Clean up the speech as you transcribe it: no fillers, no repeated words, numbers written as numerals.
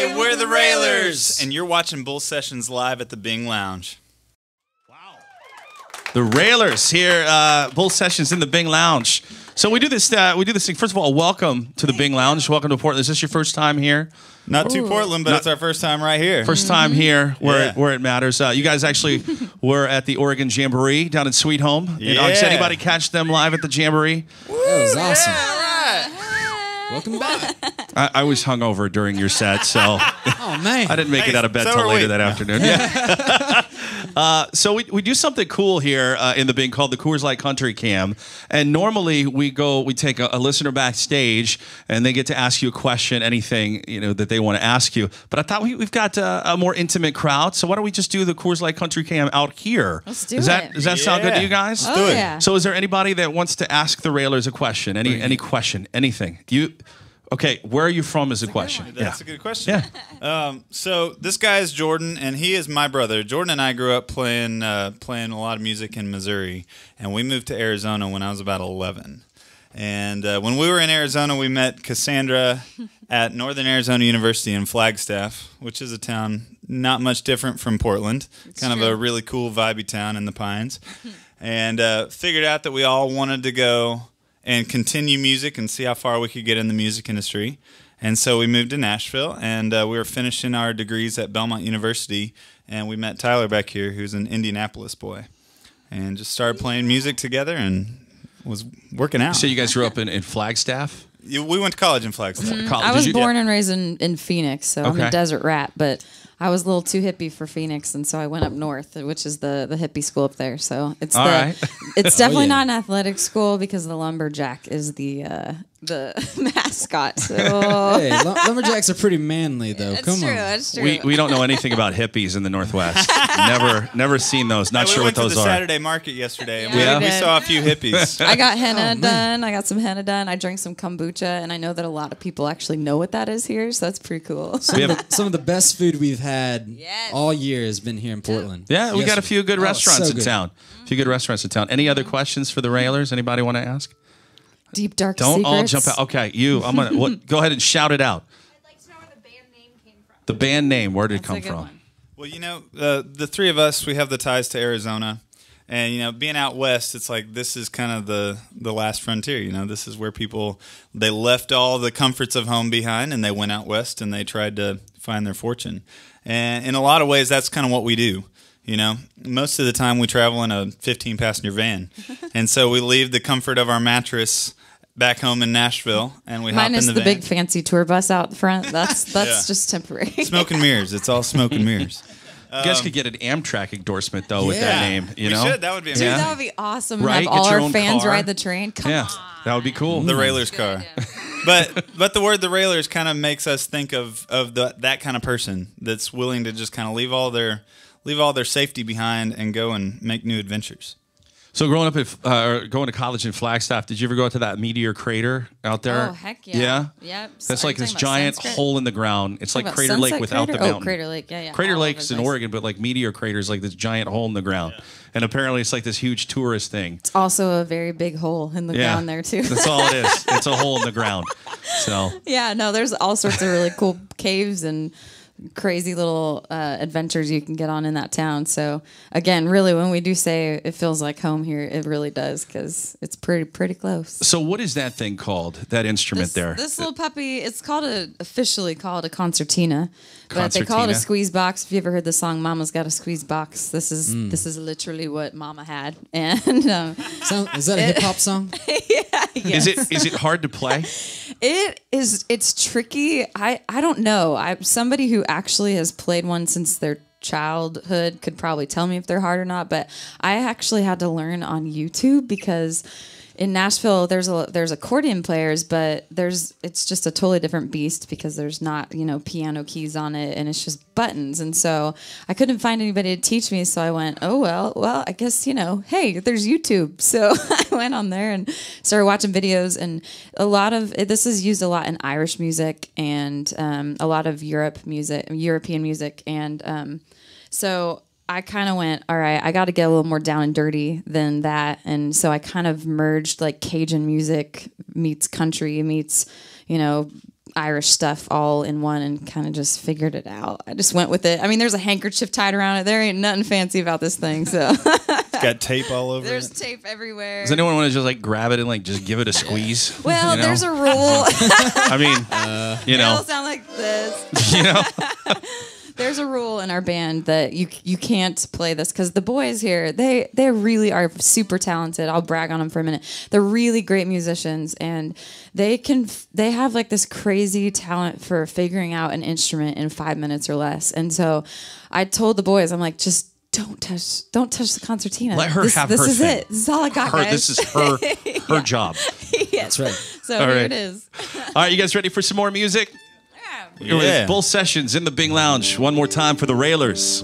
Hey, we're the Railers, and you're watching Bull Sessions live at the Bing Lounge. Wow. The Railers here, Bull Sessions in the Bing Lounge. So we do this thing. First of all, welcome to the Bing Lounge. Welcome to Portland. Is this your first time here? Not to Portland, but it's our first time right here. First time here where it matters. You guys actually were at the Oregon Jamboree down in Sweet Home. Yeah. Does anybody catch them live at the Jamboree? That was awesome. Yeah, Welcome back. I was hungover during your set, so Oh, man. I didn't make it out of bed so till are later we. that afternoon. Yeah. So we do something cool here in the Bing called the Coors Light Country Cam, and normally we take a listener backstage and they get to ask you a question, anything that they want to ask you. But I thought we've got a more intimate crowd, so why don't we just do the Coors Light Country Cam out here? Let's do Does it. that sound good to you guys? Oh, yeah. So is there anybody that wants to ask the Railers a question? Any question, anything? Okay, where are you from is the question. That's a good question. Yeah. So this guy is Jordan, and he is my brother. Jordan and I grew up playing a lot of music in Missouri, and we moved to Arizona when I was about 11. And when we were in Arizona, we met Cassandra at Northern Arizona University in Flagstaff, which is a town not much different from Portland. Kind of a really cool, vibey town in the Pines. And figured out that we all wanted to go and continue music and see how far we could get in the music industry. And so we moved to Nashville, and we were finishing our degrees at Belmont University, and we met Tyler back here, who's an Indianapolis boy, and just started playing music together and was working out. So you guys grew up in Flagstaff? We went to college in Flagstaff. College. I was Did you- born and raised in Phoenix, so I'm Okay. a desert rat, but I was a little too hippie for Phoenix, and so I went up north, which is the hippie school up there. So it's All right. it's definitely yeah. not an athletic school because the lumberjack is the mascot. So Hey, lumberjacks are pretty manly, though. that's Come true. on. That's true. We don't know anything about hippies in the Northwest. Never seen those. Not We sure went what to those the are. Saturday market yesterday, and Yeah, we we did. saw a few hippies. I got henna done. I got some henna done. I drank some kombucha, and I know that a lot of people actually know what that is here, so that's pretty cool. Some of the best food we've had Yes. all year has been here in Portland. Yeah, we got a Yesterday. few good Oh, restaurants so in good. town. A few good restaurants in town. Any other questions for the Railers? Anybody want to ask? Deep dark Don't secrets. all jump out. Okay, I'm gonna go ahead and shout it out. I'd like to know where the band name came from. The band name, where did it That's come a good from? one. Well, the three of us, we have the ties to Arizona. And, being out west, it's like this is kind of the last frontier. This is where they left all the comforts of home behind and they went out west and they tried to find their fortune. And in a lot of ways, that's kind of what we do. Most of the time we travel in a 15-passenger van. And so we leave the comfort of our mattress back home in Nashville and we hop Minus in the the van. big fancy tour bus out front. That's just temporary. Smoke and mirrors. It's all smoke and mirrors. You guys could get an Amtrak endorsement though with that Yeah. name. You We know, should. That would be Dude, amazing. that would be awesome. Right? Have all Get your our own fans car. ride the train. Come yeah, on. that would be cool. The Railers car. But the word the Railers kind of makes us think of that kind of person that's willing to just kind of leave all their safety behind and go and make new adventures. So growing up going to college in Flagstaff, did you ever go out to that meteor crater out there? Oh, heck yeah. Yeah. Yep. That's Are like you this talking about giant Sunset? hole in the ground. It's like Talking about Crater Lake Sunset without Crater? the mountain. Oh, Crater Lake. Yeah. Crater All Lake's over in the place. Oregon, but like Meteor Crater is like this giant hole in the ground. And apparently it's like this huge tourist thing. Also a very big hole in the ground there too. That's all it is. It's a hole in the ground. So Yeah, no, there's all sorts of really cool caves and crazy little adventures you can get on in that town. So again, really, when we do say it feels like home here, it really does because it's pretty close. So what is that thing called? That instrument there? This little puppy, it's officially called a concertina, but they call it a Concertina? squeeze box. If you ever heard the song "Mama's Got a Squeeze Box," this is literally what Mama had, and Is that a hip hop song? Is it hard to play? it's tricky. I don't know. I'm somebody who actually has played one since their childhood could probably tell me if they're hard or not, but I actually had to learn on YouTube because in Nashville there's accordion players, but it's just a totally different beast because there's not, piano keys on it and it's just buttons. And so I couldn't find anybody to teach me, so I went, oh well, I guess, hey, there's YouTube. So I went on there and started watching videos, and a lot of this is used a lot in Irish music and a lot of European music, and so I kind of went, all right, I got to get a little more down and dirty than that. And so I kind of merged like Cajun music meets country meets, Irish stuff all in one and kind of just figured it out. I just went with it. I mean, there's a handkerchief tied around it. There ain't nothing fancy about this thing. So It's got tape all over there's it. tape everywhere. Does anyone want to just like grab it and like just give it a squeeze? Well, you know? there's a rule. I mean, you It'll know, sound like this. you know. There's a rule in our band that you can't play this because the boys here they really are super talented. I'll brag on them for a minute. They're really great musicians and they have like this crazy talent for figuring out an instrument in 5 minutes or less. And so I told the boys, I'm like, just don't touch the concertina. Let her have this her is thing. it. This is all I got, Her, guys. this is her job. That's right. So All here right. it is. All right, you guys ready for some more music? We're with Yeah. Bull Sessions in the Bing Lounge. One more time for the Railers.